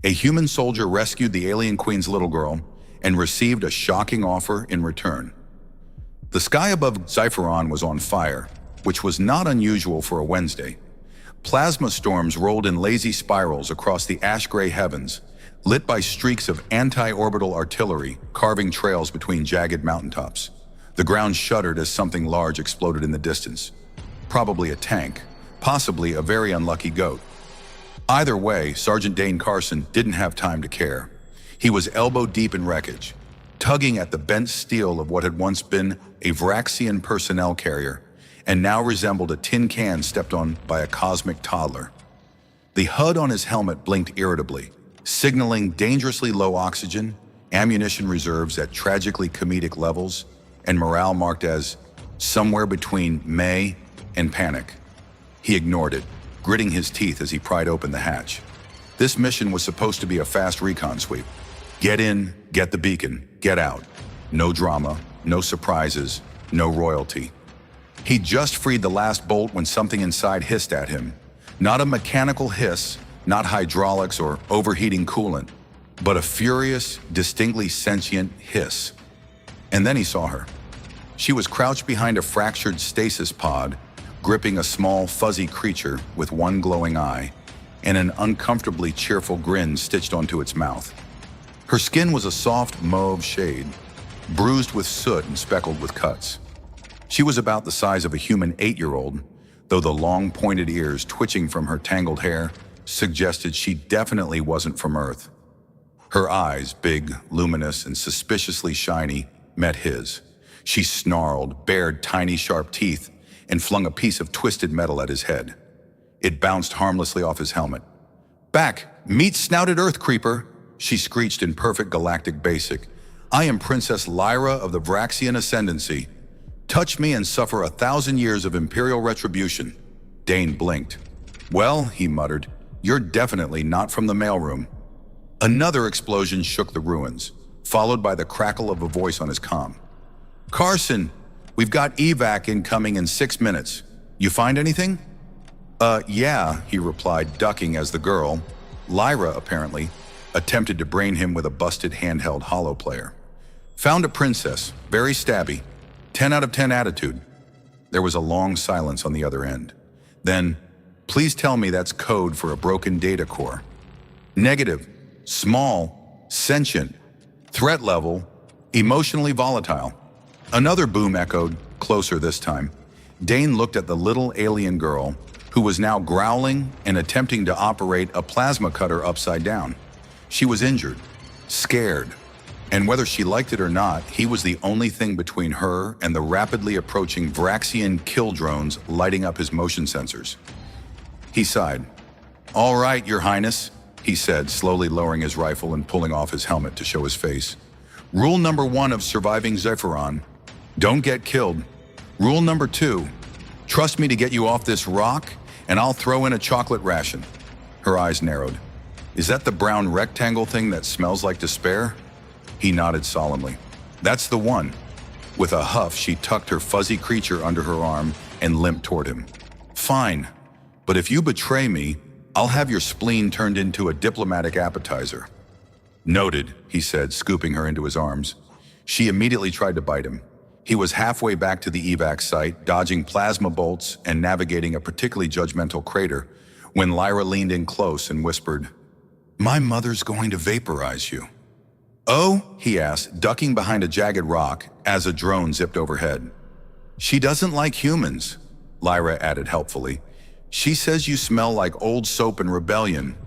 A human soldier rescued the alien queen's little girl and received a shocking offer in return. The sky above Xiferon was on fire, which was not unusual for a Wednesday. Plasma storms rolled in lazy spirals across the ash-gray heavens, lit by streaks of anti-orbital artillery carving trails between jagged mountaintops. The ground shuddered as something large exploded in the distance. Probably a tank, possibly a very unlucky goat. Either way, Sergeant Dane Carson didn't have time to care. He was elbow-deep in wreckage, tugging at the bent steel of what had once been a Vraxian personnel carrier and now resembled a tin can stepped on by a cosmic toddler. The HUD on his helmet blinked irritably, signaling dangerously low oxygen, ammunition reserves at tragically comedic levels, and morale marked as somewhere between May and panic. He ignored it, gritting his teeth as he pried open the hatch. This mission was supposed to be a fast recon sweep. Get in, get the beacon, get out. No drama, no surprises, no royalty. He'd just freed the last bolt when something inside hissed at him. Not a mechanical hiss, not hydraulics or overheating coolant, but a furious, distinctly sentient hiss. And then he saw her. She was crouched behind a fractured stasis pod, gripping a small, fuzzy creature with one glowing eye and an uncomfortably cheerful grin stitched onto its mouth. Her skin was a soft mauve shade, bruised with soot and speckled with cuts. She was about the size of a human 8-year-old, though the long pointed ears twitching from her tangled hair suggested she definitely wasn't from Earth. Her eyes, big, luminous, and suspiciously shiny, met his. She snarled, bared tiny sharp teeth, and flung a piece of twisted metal at his head. It bounced harmlessly off his helmet. "Back, meat-snouted Earth creeper," she screeched in perfect galactic basic. "I am Princess Lyra of the Vraxian Ascendancy. Touch me and suffer 1,000 years of imperial retribution." Dane blinked. "Well," he muttered, "you're definitely not from the mailroom." Another explosion shook the ruins, followed by the crackle of a voice on his comm. "Carson, we've got evac incoming in 6 minutes. You find anything?" Yeah," he replied, ducking as the girl, Lyra apparently, attempted to brain him with a busted handheld holo player. "Found a princess, very stabby. 10 out of 10 attitude." There was a long silence on the other end. Then, "Please tell me that's code for a broken data core." "Negative. Small. Sentient. Threat level. Emotionally volatile." Another boom echoed, closer this time. Dane looked at the little alien girl, who was now growling and attempting to operate a plasma cutter upside down. She was injured, scared, and whether she liked it or not, he was the only thing between her and the rapidly approaching Vraxian kill drones lighting up his motion sensors. He sighed. "All right, Your Highness," he said, slowly lowering his rifle and pulling off his helmet to show his face. "Rule number 1 of surviving Xiferon: don't get killed. Rule number 2: trust me to get you off this rock, and I'll throw in a chocolate ration." Her eyes narrowed. "Is that the brown rectangle thing that smells like despair?" He nodded solemnly. "That's the one." With a huff, she tucked her fuzzy creature under her arm and limped toward him. "Fine, but if you betray me, I'll have your spleen turned into a diplomatic appetizer." "Noted," he said, scooping her into his arms. She immediately tried to bite him. He was halfway back to the evac site, dodging plasma bolts and navigating a particularly judgmental crater, when Lyra leaned in close and whispered, "My mother's going to vaporize you." "Oh?" he asked, ducking behind a jagged rock as a drone zipped overhead. "She doesn't like humans," Lyra added helpfully. "She says you smell like old soap and rebellion."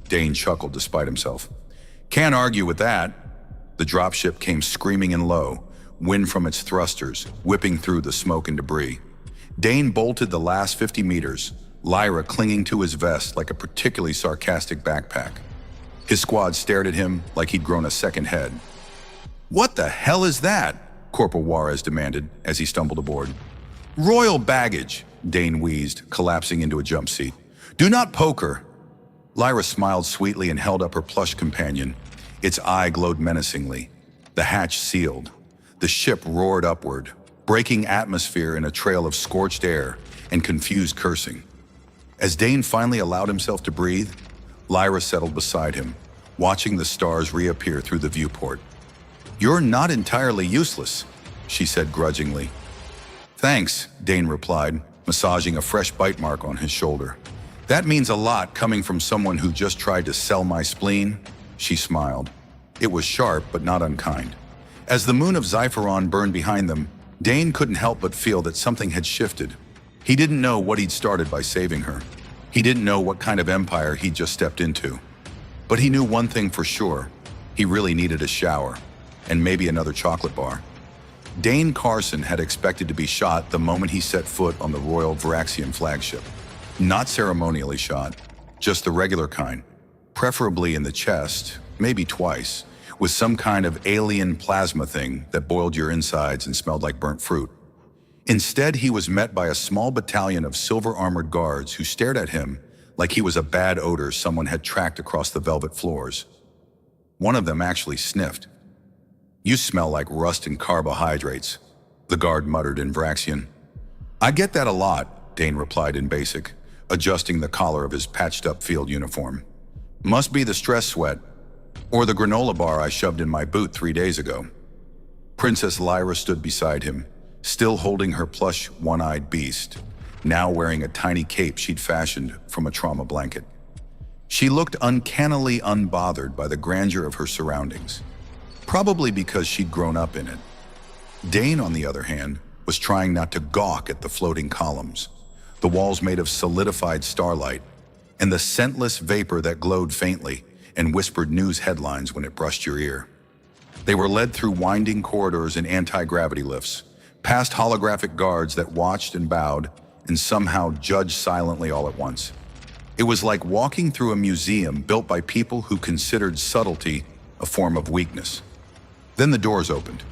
Dane chuckled despite himself. "Can't argue with that." The dropship came screaming in low, wind from its thrusters, whipping through the smoke and debris. Dane bolted the last 50 meters, Lyra clinging to his vest like a particularly sarcastic backpack. His squad stared at him like he'd grown a second head. "What the hell is that?" Corporal Juarez demanded as he stumbled aboard. "Royal baggage," Dane wheezed, collapsing into a jump seat. "Do not poke her." Lyra smiled sweetly and held up her plush companion. Its eye glowed menacingly. The hatch sealed. The ship roared upward, breaking atmosphere in a trail of scorched air and confused cursing. As Dane finally allowed himself to breathe, Lyra settled beside him, watching the stars reappear through the viewport. "You're not entirely useless," she said grudgingly. "Thanks," Dane replied, massaging a fresh bite mark on his shoulder. "That means a lot coming from someone who just tried to sell my spleen." She smiled. It was sharp but not unkind. As the moon of Xiferon burned behind them, Dane couldn't help but feel that something had shifted. He didn't know what he'd started by saving her. He didn't know what kind of empire he'd just stepped into. But he knew one thing for sure. He really needed a shower, and maybe another chocolate bar. Dane Carson had expected to be shot the moment he set foot on the Royal Varaxian flagship. Not ceremonially shot, just the regular kind, preferably in the chest, maybe twice, with some kind of alien plasma thing that boiled your insides and smelled like burnt fruit. Instead, he was met by a small battalion of silver-armored guards who stared at him like he was a bad odor someone had tracked across the velvet floors. One of them actually sniffed. "You smell like rust and carbohydrates," the guard muttered in Varaxian. "I get that a lot," Dane replied in Basic, adjusting the collar of his patched-up field uniform. "Must be the stress sweat, or the granola bar I shoved in my boot 3 days ago." Princess Lyra stood beside him, still holding her plush, one-eyed beast, now wearing a tiny cape she'd fashioned from a trauma blanket. She looked uncannily unbothered by the grandeur of her surroundings, probably because she'd grown up in it. Dane, on the other hand, was trying not to gawk at the floating columns, the walls made of solidified starlight, and the scentless vapor that glowed faintly and whispered news headlines when it brushed your ear. They were led through winding corridors and anti-gravity lifts, past holographic guards that watched and bowed and somehow judged silently all at once. It was like walking through a museum built by people who considered subtlety a form of weakness. Then the doors opened.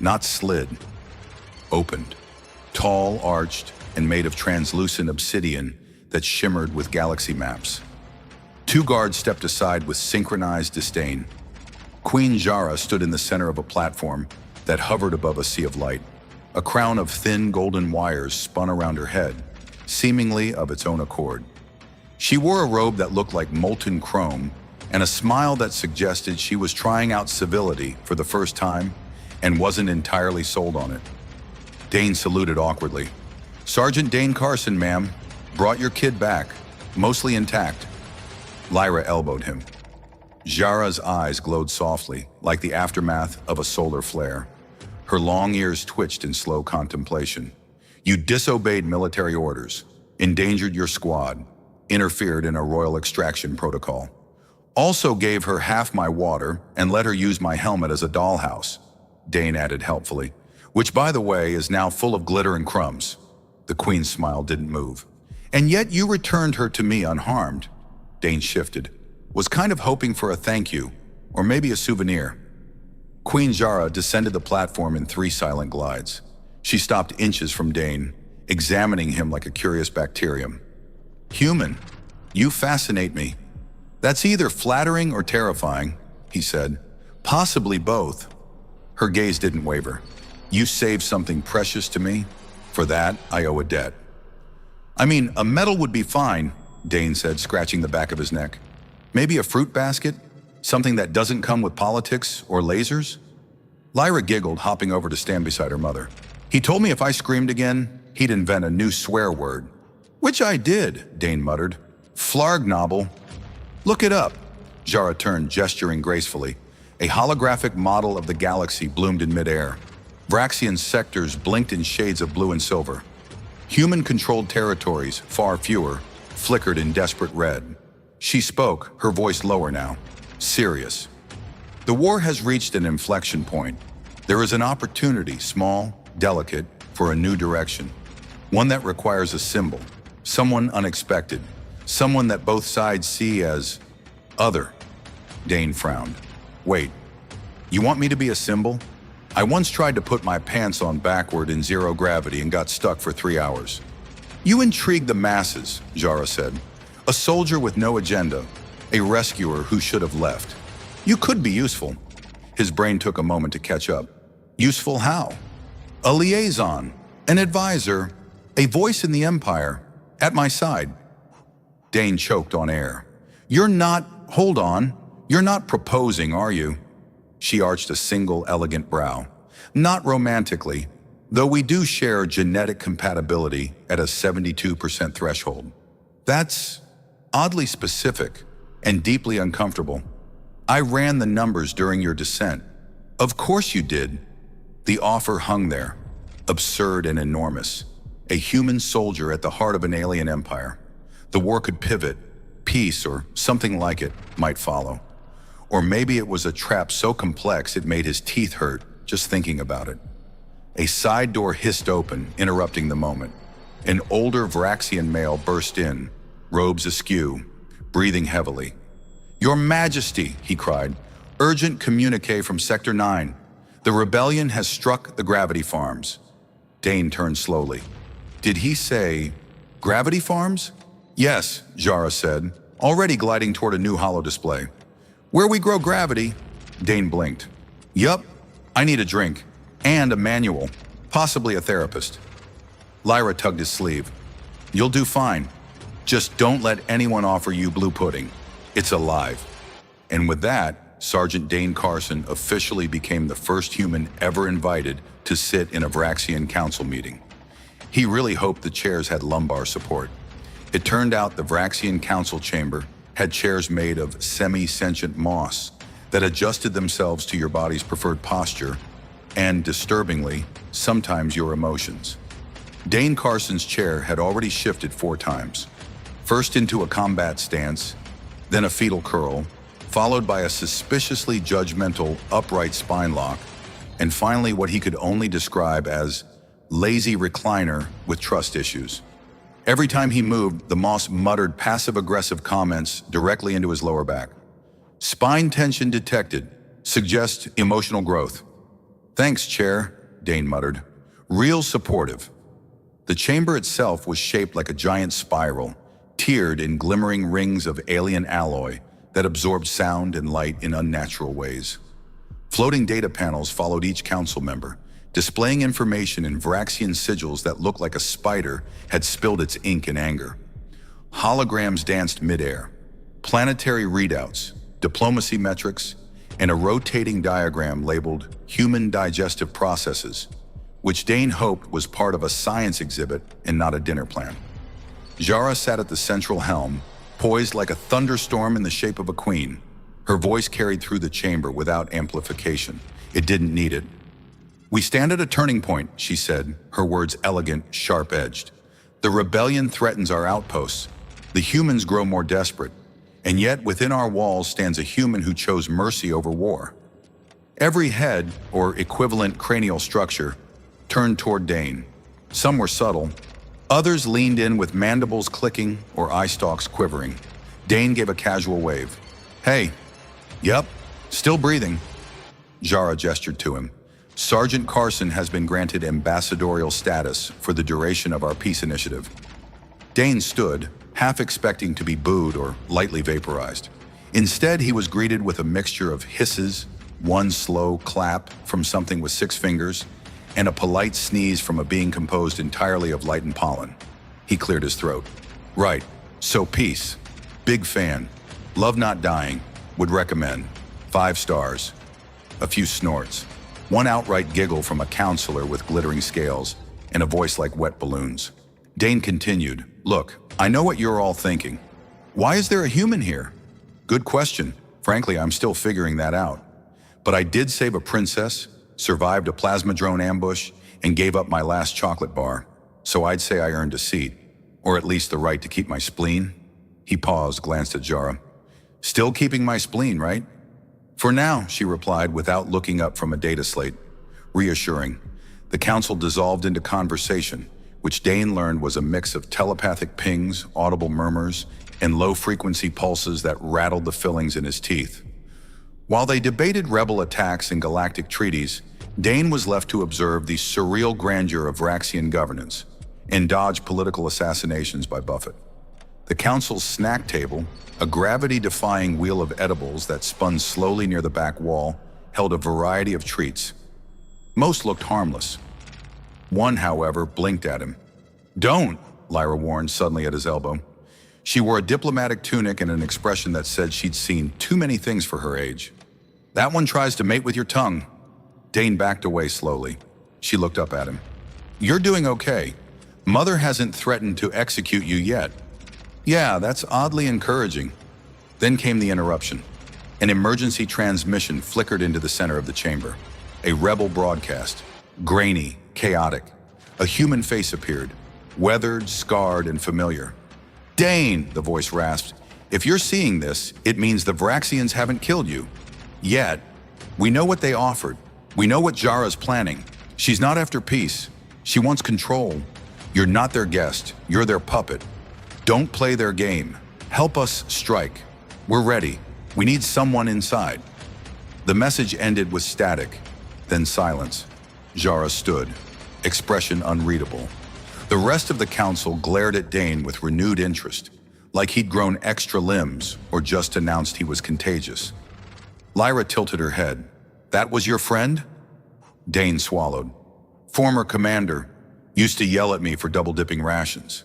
Not slid, opened. Tall, arched, and made of translucent obsidian that shimmered with galaxy maps. 2 guards stepped aside with synchronized disdain. Queen Jara stood in the center of a platform that hovered above a sea of light. A crown of thin golden wires spun around her head, seemingly of its own accord. She wore a robe that looked like molten chrome and a smile that suggested she was trying out civility for the first time and wasn't entirely sold on it. Dane saluted awkwardly. "Sergeant Dane Carson, ma'am. Brought your kid back, mostly intact." Lyra elbowed him. Jara's eyes glowed softly, like the aftermath of a solar flare. Her long ears twitched in slow contemplation. "You disobeyed military orders, endangered your squad, interfered in a royal extraction protocol. Also gave her half my water and let her use my helmet as a dollhouse," Dane added helpfully, "which, by the way, is now full of glitter and crumbs." The Queen's smile didn't move. "And yet you returned her to me unharmed." Dane shifted, was kind of hoping for a thank you, or maybe a souvenir. Queen Jara descended the platform in 3 silent glides. She stopped inches from Dane, examining him like a curious bacterium. "Human, you fascinate me." "That's either flattering or terrifying," he said. "Possibly both." Her gaze didn't waver. "You saved something precious to me. For that, I owe a debt." "I mean, a medal would be fine," Dane said, scratching the back of his neck. "Maybe a fruit basket? Something that doesn't come with politics or lasers?" Lyra giggled, hopping over to stand beside her mother. "He told me if I screamed again, he'd invent a new swear word." "Which I did," Dane muttered. "Flargnobble." "Look it up." Jara turned, gesturing gracefully. A holographic model of the galaxy bloomed in midair. Varaxian sectors blinked in shades of blue and silver. Human-controlled territories, far fewer, flickered in desperate red. She spoke, her voice lower now. Serious. "The war has reached an inflection point. There is an opportunity, small, delicate, for a new direction. One that requires a symbol, someone unexpected, someone that both sides see as other." Dane frowned. "Wait, you want me to be a symbol? I once tried to put my pants on backward in 0 gravity and got stuck for 3 hours." "You intrigue the masses," Jara said. "A soldier with no agenda, a rescuer who should have left. You could be useful." His brain took a moment to catch up. "Useful how?" "A liaison, an advisor, a voice in the Empire, at my side." Dane choked on air. "You're not, hold on, You're not proposing, are you? She arched a single elegant brow. Not romantically, though we do share genetic compatibility at a 72% threshold. That's oddly specific and deeply uncomfortable. I ran the numbers during your descent. Of course you did. The offer hung there, absurd and enormous. A human soldier at the heart of an alien empire. The war could pivot, peace or something like it might follow. Or maybe it was a trap so complex it made his teeth hurt just thinking about it. A side door hissed open, interrupting the moment. An older Vraxian male burst in, robes askew, breathing heavily. "Your Majesty," he cried, "urgent communique from Sector 9. The rebellion has struck the gravity farms." Dane turned slowly. Did he say, gravity farms? Yes, Jara said, already gliding toward a new holo display. Where we grow gravity? Dane blinked. Yup, I need a drink. And a manual, possibly a therapist. Lyra tugged his sleeve. You'll do fine. Just don't let anyone offer you blue pudding. It's alive. And with that, Sergeant Dane Carson officially became the first human ever invited to sit in a Vraxian council meeting. He really hoped the chairs had lumbar support. It turned out the Vraxian council chamber had chairs made of semi-sentient moss that adjusted themselves to your body's preferred posture and, disturbingly, sometimes your emotions. Dane Carson's chair had already shifted 4 times. First into a combat stance, then a fetal curl, followed by a suspiciously judgmental upright spine lock, and finally what he could only describe as lazy recliner with trust issues. Every time he moved, the moss muttered passive-aggressive comments directly into his lower back. Spine tension detected. Suggests emotional growth. Thanks, Chair, Dane muttered. Real supportive. The chamber itself was shaped like a giant spiral, tiered in glimmering rings of alien alloy that absorbed sound and light in unnatural ways. Floating data panels followed each council member, displaying information in Vraxian sigils that looked like a spider had spilled its ink in anger. Holograms danced midair, planetary readouts, diplomacy metrics, and a rotating diagram labeled Human Digestive Processes, which Dane hoped was part of a science exhibit and not a dinner plan. Jara sat at the central helm, poised like a thunderstorm in the shape of a queen. Her voice carried through the chamber without amplification. It didn't need it. We stand at a turning point, she said, her words elegant, sharp-edged. The rebellion threatens our outposts. The humans grow more desperate. And yet within our walls stands a human who chose mercy over war. Every head, or equivalent cranial structure, turned toward Dane. Some were subtle. Others leaned in with mandibles clicking or eye stalks quivering. Dane gave a casual wave. Hey. Yep. Still breathing. Jara gestured to him. Sergeant Carson has been granted ambassadorial status for the duration of our peace initiative. Dane stood, half expecting to be booed or lightly vaporized. Instead, he was greeted with a mixture of hisses, one slow clap from something with 6 fingers, and a polite sneeze from a being composed entirely of light and pollen. He cleared his throat. Right, so peace. Big fan. Love not dying. Would recommend. 5 stars. A few snorts. One outright giggle from a counselor with glittering scales and a voice like wet balloons. Dane continued, Look, I know what you're all thinking. Why is there a human here? Good question. Frankly, I'm still figuring that out. But I did save a princess, survived a plasma drone ambush, and gave up my last chocolate bar. So I'd say I earned a seat, or at least the right to keep my spleen. He paused, glanced at Jara. Still keeping my spleen, right? For now, she replied without looking up from a data slate. Reassuring. The council dissolved into conversation, which Dane learned was a mix of telepathic pings, audible murmurs, and low-frequency pulses that rattled the fillings in his teeth. While they debated rebel attacks and galactic treaties, Dane was left to observe the surreal grandeur of Vraxian governance and dodge political assassinations by Buffett. The council's snack table, a gravity-defying wheel of edibles that spun slowly near the back wall, held a variety of treats. Most looked harmless. One, however, blinked at him. Don't, Lyra warned suddenly at his elbow. She wore a diplomatic tunic and an expression that said she'd seen too many things for her age. "That one tries to mate with your tongue." Dane backed away slowly. She looked up at him. "You're doing okay. Mother hasn't threatened to execute you yet." "Yeah, that's oddly encouraging." Then came the interruption. An emergency transmission flickered into the center of the chamber. A rebel broadcast. Grainy, chaotic. A human face appeared. Weathered, scarred, and familiar. "Dane," the voice rasped, "if you're seeing this, it means the Vraxians haven't killed you. Yet. We know what they offered. We know what Jara's planning. She's not after peace. She wants control. You're not their guest. You're their puppet. Don't play their game. Help us strike. We're ready. We need someone inside." The message ended with static, then silence. Jara stood, expression unreadable. The rest of the council glared at Dane with renewed interest, like he'd grown extra limbs or just announced he was contagious. Lyra tilted her head. "That was your friend?" Dane swallowed. "Former commander. Used to yell at me for double-dipping rations."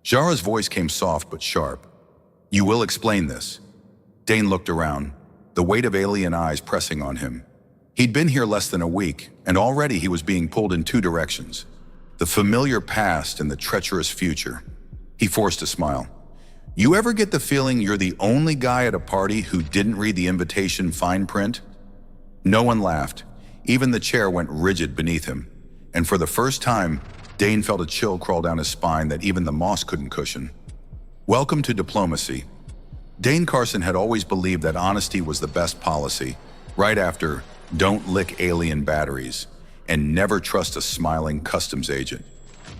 Jara's voice came soft but sharp. "You will explain this." Dane looked around, the weight of alien eyes pressing on him. He'd been here less than a week, and already he was being pulled in two directions. The familiar past and the treacherous future. He forced a smile. "You ever get the feeling you're the only guy at a party who didn't read the invitation fine print?" No one laughed. Even the chair went rigid beneath him. And for the first time, Dane felt a chill crawl down his spine that even the moss couldn't cushion. "Welcome to diplomacy." Dane Carson had always believed that honesty was the best policy, right after "don't lick alien batteries" and "never trust a smiling customs agent."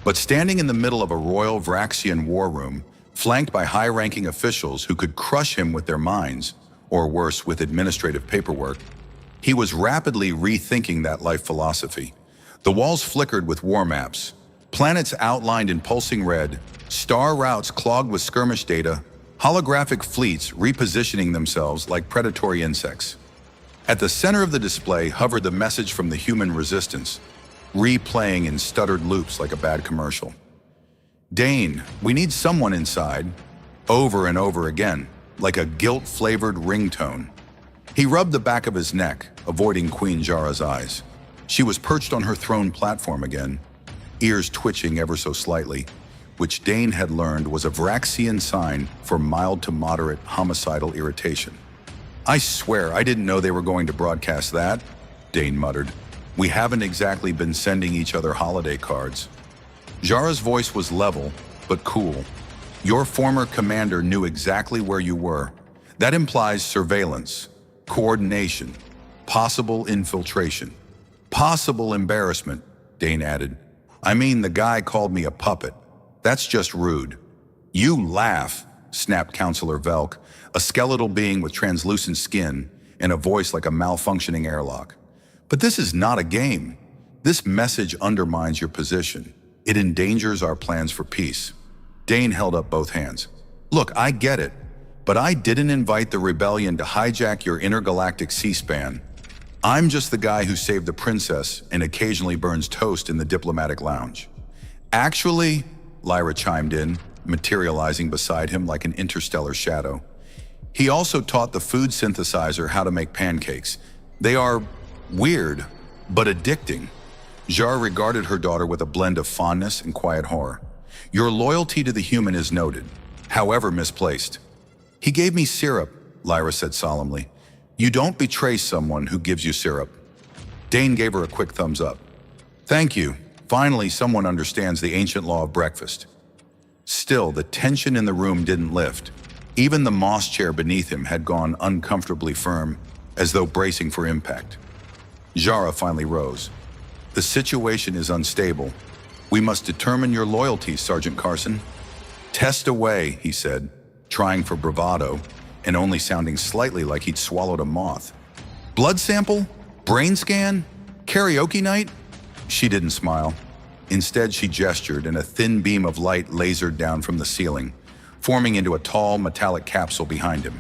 But standing in the middle of a royal Vraxian war room, flanked by high-ranking officials who could crush him with their minds, or worse, with administrative paperwork, he was rapidly rethinking that life philosophy. The walls flickered with war maps, planets outlined in pulsing red, star routes clogged with skirmish data, holographic fleets repositioning themselves like predatory insects. At the center of the display hovered the message from the human resistance, replaying in stuttered loops like a bad commercial. "Dane, we need someone inside," over and over again, like a guilt-flavored ringtone. He rubbed the back of his neck, avoiding Queen Jara's eyes. She was perched on her throne platform again, ears twitching ever so slightly, which Dane had learned was a Vraxian sign for mild to moderate homicidal irritation. "I swear, I didn't know they were going to broadcast that," Dane muttered. "We haven't exactly been sending each other holiday cards." Jara's voice was level, but cool. "Your former commander knew exactly where you were. That implies surveillance, coordination, possible infiltration, possible embarrassment," Dane added. "I mean, the guy called me a puppet. That's just rude." "You laugh," snapped Counselor Velk, a skeletal being with translucent skin and a voice like a malfunctioning airlock. "But this is not a game. This message undermines your position. It endangers our plans for peace." Dane held up both hands. "Look, I get it, but I didn't invite the rebellion to hijack your intergalactic C-SPAN. I'm just the guy who saved the princess and occasionally burns toast in the diplomatic lounge." "Actually," Lyra chimed in, materializing beside him like an interstellar shadow, "he also taught the food synthesizer how to make pancakes. They are weird, but addicting." Jar regarded her daughter with a blend of fondness and quiet horror. "Your loyalty to the human is noted, however misplaced." "He gave me syrup," Lyra said solemnly. "You don't betray someone who gives you syrup." Dane gave her a quick thumbs up. "Thank you. Finally, someone understands the ancient law of breakfast." Still, the tension in the room didn't lift. Even the moss chair beneath him had gone uncomfortably firm, as though bracing for impact. Jara finally rose. "The situation is unstable. We must determine your loyalties, Sergeant Carson." "Test away," he said, trying for bravado, and only sounding slightly like he'd swallowed a moth. "Blood sample? Brain scan? Karaoke night?" She didn't smile. Instead, she gestured, and a thin beam of light lasered down from the ceiling, forming into a tall, metallic capsule behind him.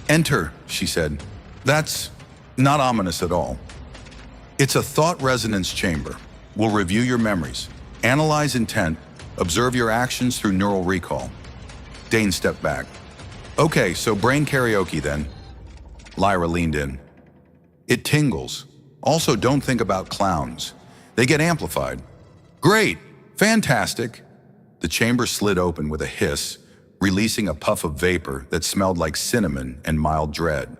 "Enter," she said. "That's not ominous at all. It's a thought resonance chamber. We'll review your memories, analyze intent, observe your actions through neural recall." Dane stepped back. Okay, so brain karaoke then. Lyra leaned in. It tingles. Also, don't think about clowns. They get amplified. Great! Fantastic! The chamber slid open with a hiss, releasing a puff of vapor that smelled like cinnamon and mild dread.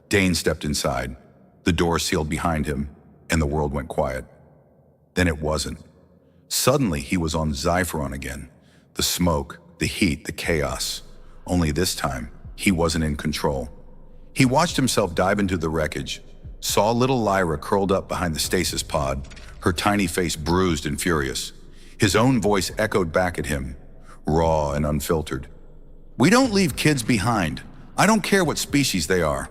Dane stepped inside. The door sealed behind him, and the world went quiet. Then it wasn't. Suddenly, he was on Zypheron again. The smoke, the heat, the chaos. Only this time, he wasn't in control. He watched himself dive into the wreckage, saw little Lyra curled up behind the stasis pod, her tiny face bruised and furious. His own voice echoed back at him, raw and unfiltered. We don't leave kids behind. I don't care what species they are.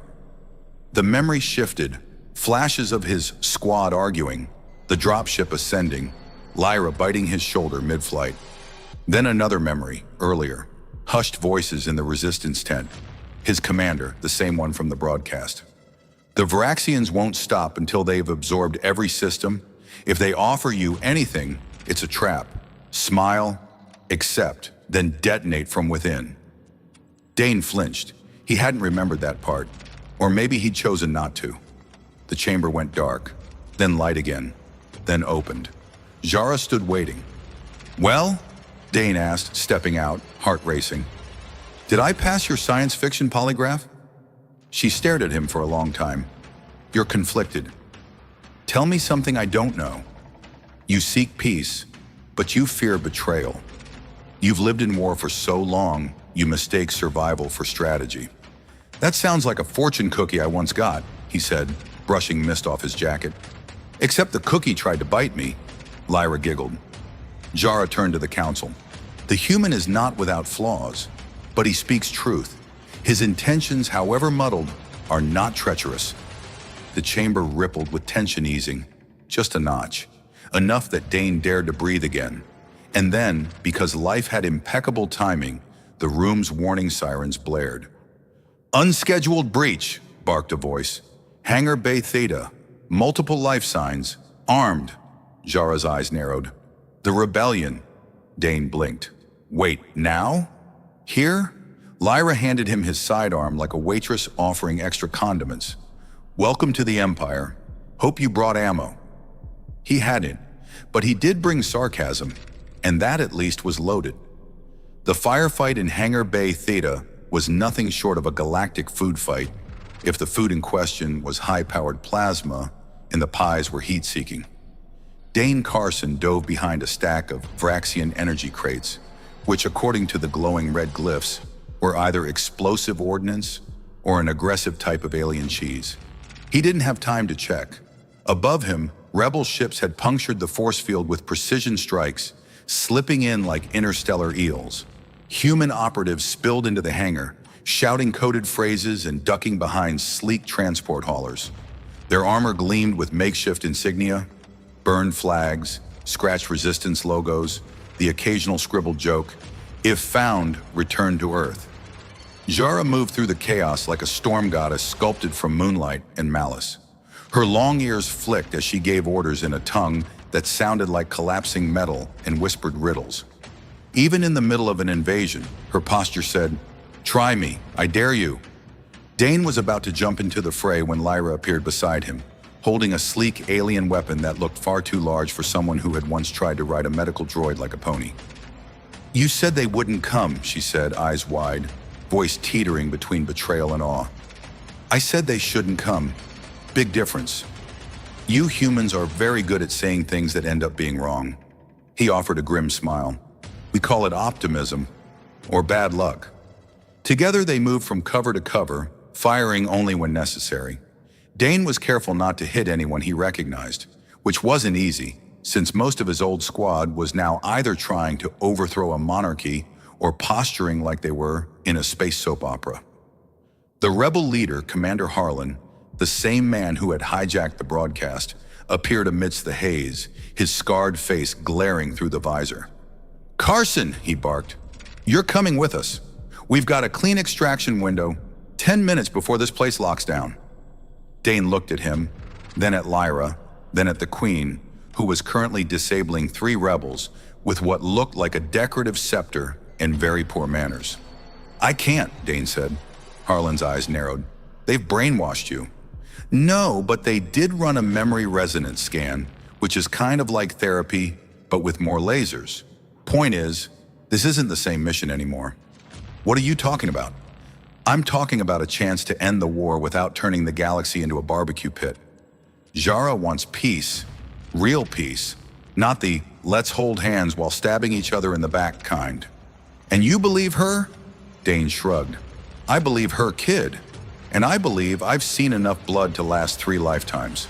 The memory shifted, flashes of his squad arguing, the dropship ascending, Lyra biting his shoulder mid-flight. Then another memory, earlier, hushed voices in the resistance tent. His commander, the same one from the broadcast. The Varaxians won't stop until they've absorbed every system. If they offer you anything, it's a trap. Smile, accept, then detonate from within. Dane flinched. He hadn't remembered that part. Or maybe he'd chosen not to. The chamber went dark, then light again, then opened. Jara stood waiting. Well? Dane asked, stepping out, heart racing. Did I pass your science fiction polygraph? She stared at him for a long time. You're conflicted. Tell me something I don't know. You seek peace, but you fear betrayal. You've lived in war for so long, you mistake survival for strategy. That sounds like a fortune cookie I once got, he said, brushing mist off his jacket. Except the cookie tried to bite me, Lyra giggled. Jara turned to the council. The human is not without flaws, but he speaks truth. His intentions, however muddled, are not treacherous. The chamber rippled with tension easing, just a notch, enough that Dane dared to breathe again. And then, because life had impeccable timing, the room's warning sirens blared. Unscheduled breach, barked a voice. Hangar Bay Theta, multiple life signs, armed. Jara's eyes narrowed. The rebellion. Dane blinked. Wait, now? Here? Lyra handed him his sidearm like a waitress offering extra condiments. Welcome to the Empire. Hope you brought ammo. He hadn't, but he did bring sarcasm, and that at least was loaded. The firefight in Hangar Bay Theta was nothing short of a galactic food fight, if the food in question was high-powered plasma and the pies were heat-seeking. Dane Carson dove behind a stack of Vraxian energy crates, which, according to the glowing red glyphs, were either explosive ordnance or an aggressive type of alien cheese. He didn't have time to check. Above him, rebel ships had punctured the force field with precision strikes, slipping in like interstellar eels. Human operatives spilled into the hangar, shouting coded phrases and ducking behind sleek transport haulers. Their armor gleamed with makeshift insignia, burned flags, scratched resistance logos, the occasional scribbled joke, if found, return to Earth. Jara moved through the chaos like a storm goddess sculpted from moonlight and malice. Her long ears flicked as she gave orders in a tongue that sounded like collapsing metal and whispered riddles. Even in the middle of an invasion, her posture said, "Try me, I dare you." Dane was about to jump into the fray when Lyra appeared beside him, holding a sleek alien weapon that looked far too large for someone who had once tried to ride a medical droid like a pony. You said they wouldn't come, she said, eyes wide, voice teetering between betrayal and awe. I said they shouldn't come. Big difference. You humans are very good at saying things that end up being wrong. He offered a grim smile. We call it optimism, or bad luck. Together they moved from cover to cover, firing only when necessary. Dane was careful not to hit anyone he recognized, which wasn't easy, since most of his old squad was now either trying to overthrow a monarchy or posturing like they were in a space soap opera. The rebel leader, Commander Harlan, the same man who had hijacked the broadcast, appeared amidst the haze, his scarred face glaring through the visor. Carson, he barked, you're coming with us. We've got a clean extraction window, 10 minutes before this place locks down. Dane looked at him, then at Lyra, then at the Queen, who was currently disabling 3 rebels with what looked like a decorative scepter and very poor manners. I can't, Dane said. Harlan's eyes narrowed. They've brainwashed you. No, but they did run a memory resonance scan, which is kind of like therapy, but with more lasers. Point is, this isn't the same mission anymore. What are you talking about? I'm talking about a chance to end the war without turning the galaxy into a barbecue pit. Jara wants peace, real peace, not the let's hold hands while stabbing each other in the back kind. And you believe her? Dane shrugged. I believe her kid, and I believe I've seen enough blood to last 3 lifetimes.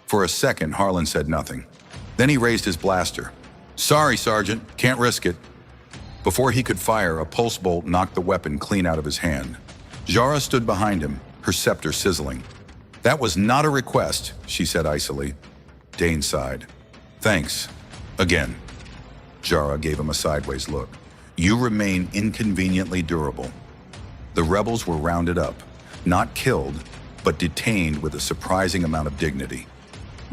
For a second, Harlan said nothing. Then he raised his blaster. Sorry, Sergeant, can't risk it. Before he could fire, a pulse bolt knocked the weapon clean out of his hand. Jara stood behind him, her scepter sizzling. That was not a request, she said icily. Dane sighed. Thanks. Again. Jara gave him a sideways look. You remain inconveniently durable. The rebels were rounded up, not killed, but detained with a surprising amount of dignity.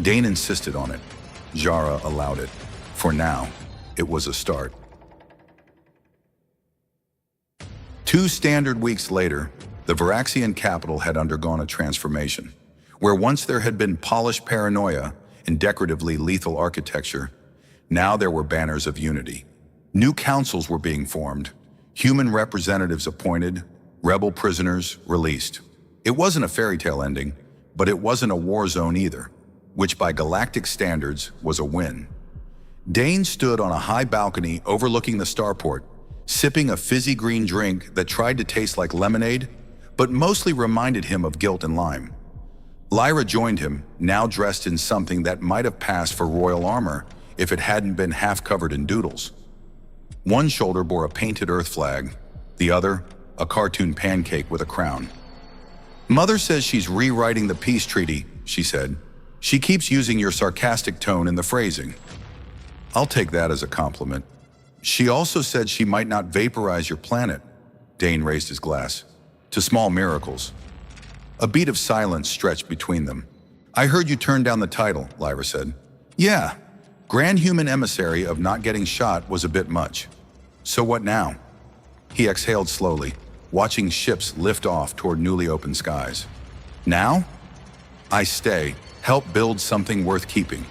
Dane insisted on it. Jara allowed it. For now, it was a start. 2 standard weeks later, the Varaxian capital had undergone a transformation. Where once there had been polished paranoia and decoratively lethal architecture, now there were banners of unity. New councils were being formed, human representatives appointed, rebel prisoners released. It wasn't a fairy tale ending, but it wasn't a war zone either, which by galactic standards was a win. Dane stood on a high balcony overlooking the starport, sipping a fizzy green drink that tried to taste like lemonade, but mostly reminded him of guilt and lime. Lyra joined him, now dressed in something that might have passed for royal armor if it hadn't been half covered in doodles. One shoulder bore a painted Earth flag, the other, a cartoon pancake with a crown. Mother says she's rewriting the peace treaty, she said. She keeps using your sarcastic tone in the phrasing. I'll take that as a compliment. She also said she might not vaporize your planet. Dane raised his glass. To small miracles. A beat of silence stretched between them. I heard you turn down the title, Lyra said. Yeah, Grand Human Emissary of not getting shot was a bit much. So what now? He exhaled slowly, watching ships lift off toward newly opened skies. Now? I stay, help build something worth keeping.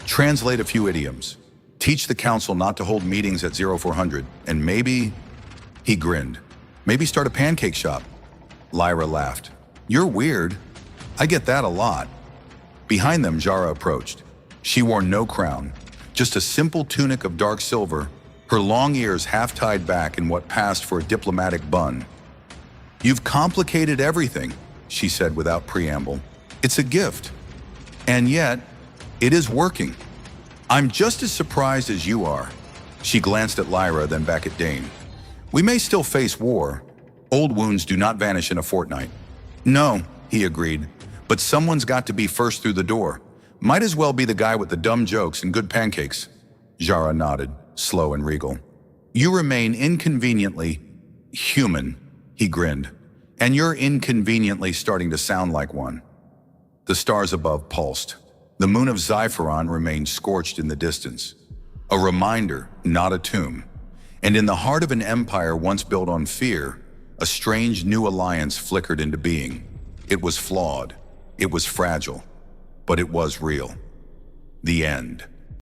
Translate a few idioms. Teach the council not to hold meetings at 0400, and maybe... He grinned. Maybe start a pancake shop. Lyra laughed. You're weird. I get that a lot. Behind them, Jara approached. She wore no crown, just a simple tunic of dark silver, her long ears half tied back in what passed for a diplomatic bun. You've complicated everything, she said without preamble. It's a gift. And yet, it is working. I'm just as surprised as you are. She glanced at Lyra, then back at Dane. We may still face war. Old wounds do not vanish in a fortnight. No, he agreed, but someone's got to be first through the door. Might as well be the guy with the dumb jokes and good pancakes. Jara nodded, slow and regal. You remain inconveniently human, he grinned, and you're inconveniently starting to sound like one. The stars above pulsed. The moon of Xipheron remained scorched in the distance. A reminder, not a tomb. And in the heart of an empire once built on fear, a strange new alliance flickered into being. It was flawed, it was fragile, but it was real. The end.